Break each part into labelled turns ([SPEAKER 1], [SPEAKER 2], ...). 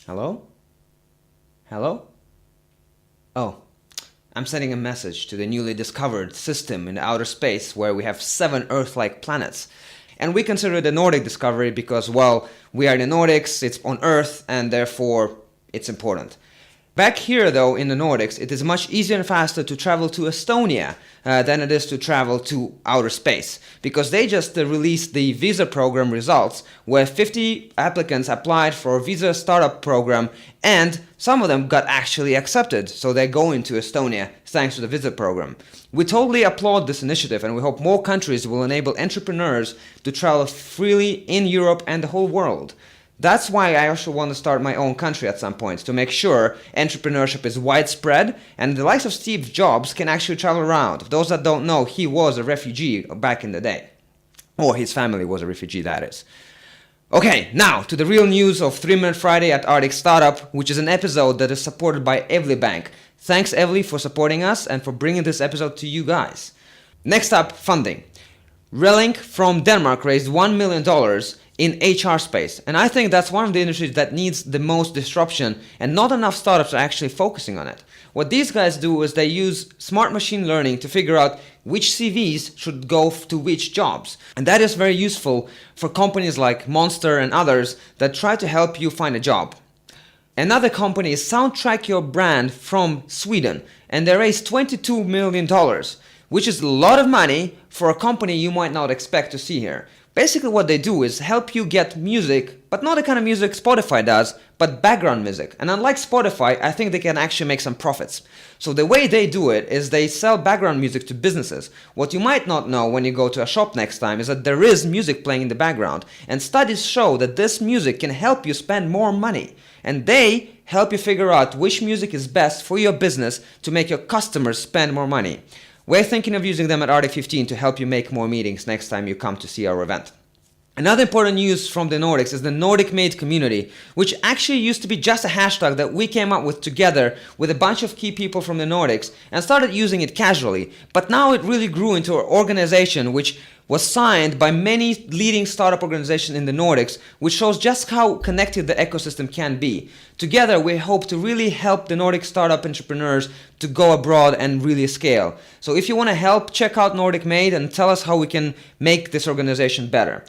[SPEAKER 1] Hello? Hello? Oh, I'm sending a message to the newly discovered system in outer space where we have 7 Earth-like planets. And we consider it the Nordic discovery because, well, we are in the Nordics, it's on Earth, and therefore it's important. Back here, though, in the Nordics, it is much easier and faster to travel to Estonia than it is to travel to outer space, because they just released the visa program results, where 50 applicants applied for a visa startup program, and some of them got actually accepted, so they're going to Estonia thanks to the visa program. We totally applaud this initiative, and we hope more countries will enable entrepreneurs to travel freely in Europe and the whole world. That's why I also want to start my own country at some point, to make sure entrepreneurship is widespread and the likes of Steve Jobs can actually travel around. Those that don't know, he was a refugee back in the day. Or his family was a refugee, that is. Okay, now to the real news of 3 Minute Friday at Arctic Startup, which is an episode that is supported by Evli Bank. Thanks Evli for supporting us and for bringing this episode to you guys. Next up, funding. Relink from Denmark raised $1 million in HR space, and I think that's one of the industries that needs the most disruption, and not enough startups are actually focusing on it. What these guys do is they use smart machine learning to figure out which CVs should go to which jobs, and that is very useful for companies like Monster and others that try to help you find a job. Another company is Soundtrack Your Brand from Sweden, and they raised $22 million, which is a lot of money for a company you might not expect to see here. Basically what they do is help you get music, but not the kind of music Spotify does, but background music. And unlike Spotify, I think they can actually make some profits. So the way they do it is they sell background music to businesses. What you might not know when you go to a shop next time is that there is music playing in the background. And studies show that this music can help you spend more money. And they help you figure out which music is best for your business to make your customers spend more money. We're thinking of using them at Arctic 15 to help you make more meetings next time you come to see our event. Another important news from the Nordics is the Nordic Made community, which actually used to be just a hashtag that we came up with together with a bunch of key people from the Nordics and started using it casually. But now it really grew into an organization which was signed by many leading startup organizations in the Nordics, which shows just how connected the ecosystem can be. Together, we hope to really help the Nordic startup entrepreneurs to go abroad and really scale. So if you want to help, check out Nordic Made and tell us how we can make this organization better.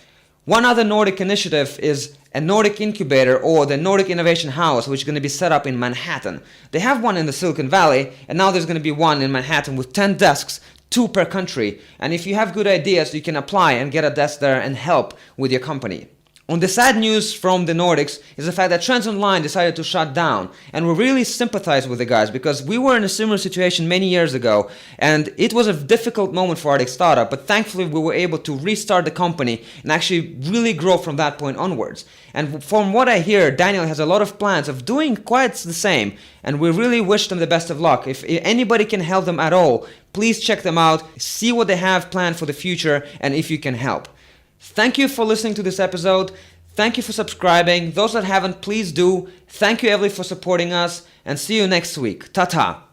[SPEAKER 1] One other Nordic initiative is a Nordic incubator, or the Nordic Innovation House, which is going to be set up in Manhattan. They have one in the Silicon Valley, and now there's going to be one in Manhattan with 10 desks, 2 per country. And if you have good ideas, you can apply and get a desk there and help with your company. On the sad news from the Nordics is the fact that Trends Online decided to shut down, and we really sympathize with the guys because we were in a similar situation many years ago, and it was a difficult moment for Arctic Startup, but thankfully we were able to restart the company and actually really grow from that point onwards. And from what I hear, Daniel has a lot of plans of doing quite the same, and we really wish them the best of luck. If anybody can help them at all, please check them out, see what they have planned for the future, and if you can help. Thank you for listening to this episode. Thank you for subscribing. Those that haven't, please do. Thank you, Evli, for supporting us. And see you next week. Ta-ta.